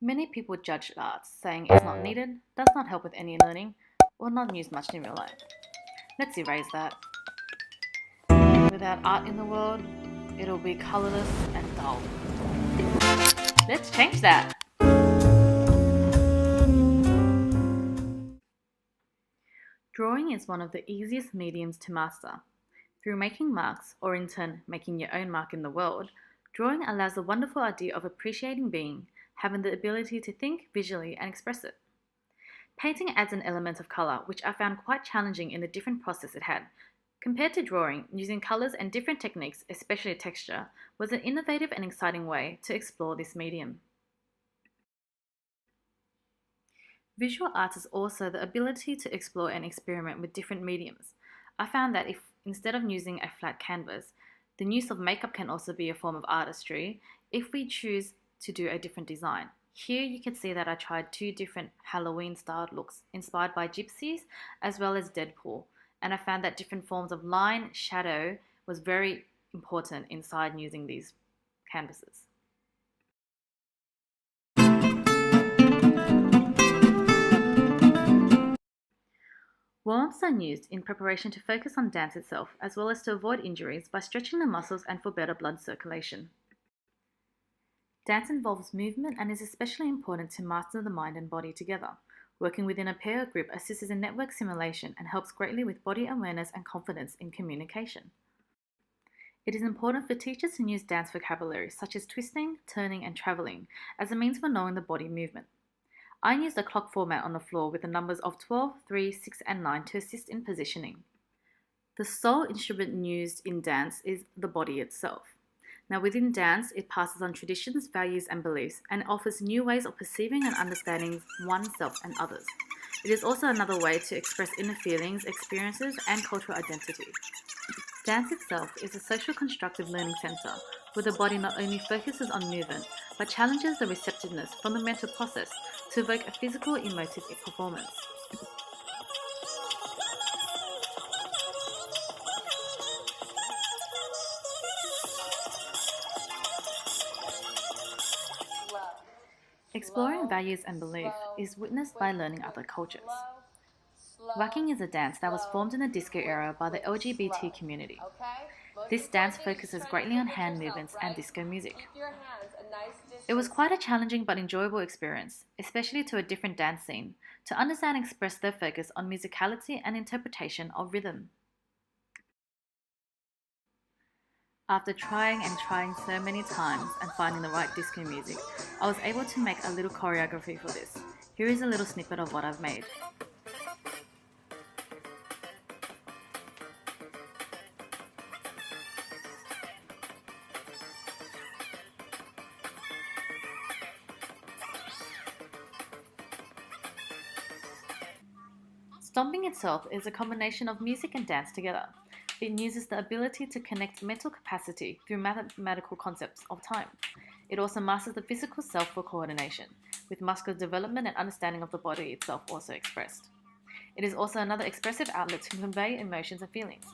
Many people judge arts, saying it's not needed, does not help with any learning, or not used much in real life. Let's erase that. Without art in the world, it'll be colourless and dull. Let's change that! Drawing is one of the easiest mediums to master. Through making marks, or in turn making your own mark in the world, drawing allows the wonderful idea of appreciating being, having the ability to think visually and express it. Painting adds an element of colour, which I found quite challenging in the different process it had. Compared to drawing, using colours and different techniques, especially texture, was an innovative and exciting way to explore this medium. Visual arts is also the ability to explore and experiment with different mediums. I found that if instead of using a flat canvas, the use of makeup can also be a form of artistry if we choose to do a different design. Here you can see that I tried two different Halloween styled looks inspired by gypsies as well as Deadpool, and I found that different forms of line, shadow was very important inside using these canvases. Warm-ups are used in preparation to focus on dance itself as well as to avoid injuries by stretching the muscles and for better blood circulation. Dance involves movement and is especially important to master the mind and body together. Working within a pair or group assists in network simulation and helps greatly with body awareness and confidence in communication. It is important for teachers to use dance vocabulary such as twisting, turning, and travelling as a means for knowing the body movement. I used a clock format on the floor with the numbers of 12, 3, 6, and 9 to assist in positioning. The sole instrument used in dance is the body itself. Now within dance, it passes on traditions, values, and beliefs, and offers new ways of perceiving and understanding oneself and others. It is also another way to express inner feelings, experiences, and cultural identity. Dance itself is a social constructive learning center, where the body not only focuses on movement, but challenges the receptiveness from the mental process to evoke a physical, emotive performance. Exploring values and belief is witnessed by learning other cultures. Whacking is a dance that was formed in the disco era by the LGBT community. This dance focuses greatly on hand movements and disco music. It was quite a challenging but enjoyable experience, especially to a different dance scene, to understand and express their focus on musicality and interpretation of rhythm. After trying so many times and finding the right disco music, I was able to make a little choreography for this. Here is a little snippet of what I've made. Stomping itself is a combination of music and dance together. It uses the ability to connect mental capacity through mathematical concepts of time. It also masters the physical self for coordination, with muscular development and understanding of the body itself also expressed. It is also another expressive outlet to convey emotions and feelings,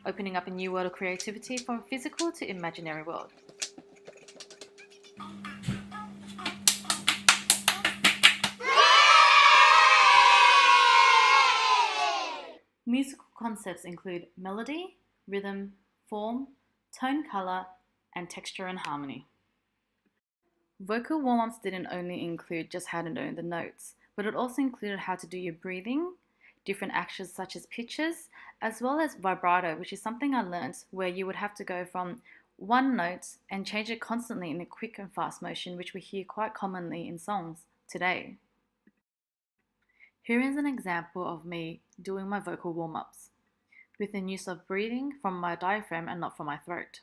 opening up a new world of creativity from physical to imaginary world. Musical concepts include melody, rhythm, form, tone, color, and texture and harmony. Vocal warm-ups didn't only include just how to know the notes, but it also included how to do your breathing, different actions such as pitches, as well as vibrato, which is something I learned where you would have to go from one note and change it constantly in a quick and fast motion, which we hear quite commonly in songs today. Here is an example of me doing my vocal warm-ups, with the use of breathing from my diaphragm and not from my throat.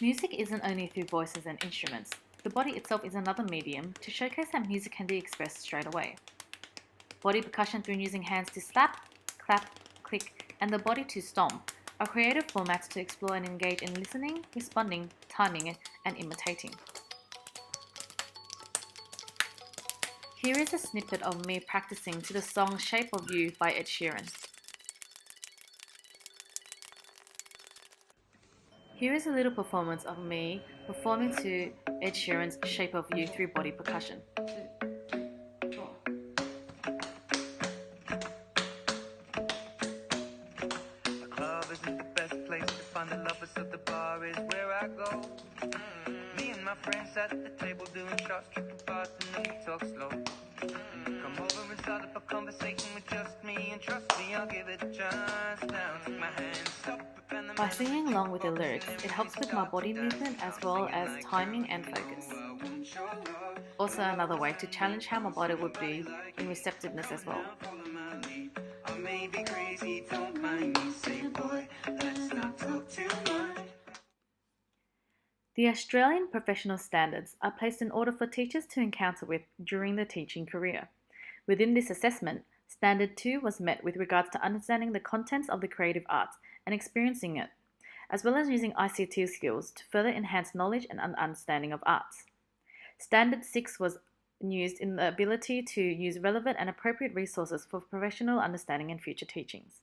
Music isn't only through voices and instruments. The body itself is another medium to showcase that music can be expressed straight away. body percussion through using hands to slap, clap, click, and the body to stomp are creative formats to explore and engage in listening, responding, timing, and imitating. Here is a snippet of me practicing to the song Shape of You by Ed Sheeran. Here is a little performance of me performing to Ed Sheeran's Shape of You through body percussion. The club isn't the best place to find the lovers, so the bar is where I go. Me and my friends at the table doing shots, tripping fast, and then we talk slow. Come over and start up a conversation with just me, and trust me, I'll give it a chance. Now take my hand, stop. By singing along with the lyrics, it helps with my body movement as well as timing and focus. Also another way to challenge how my body would be in receptiveness as well. The Australian professional standards are placed in order for teachers to encounter with during the teaching career. Within this assessment, Standard 2 was met with regards to understanding the contents of the creative arts and experiencing it, as well as using ICT skills to further enhance knowledge and understanding of arts. Standard 6 was used in the ability to use relevant and appropriate resources for professional understanding and future teachings.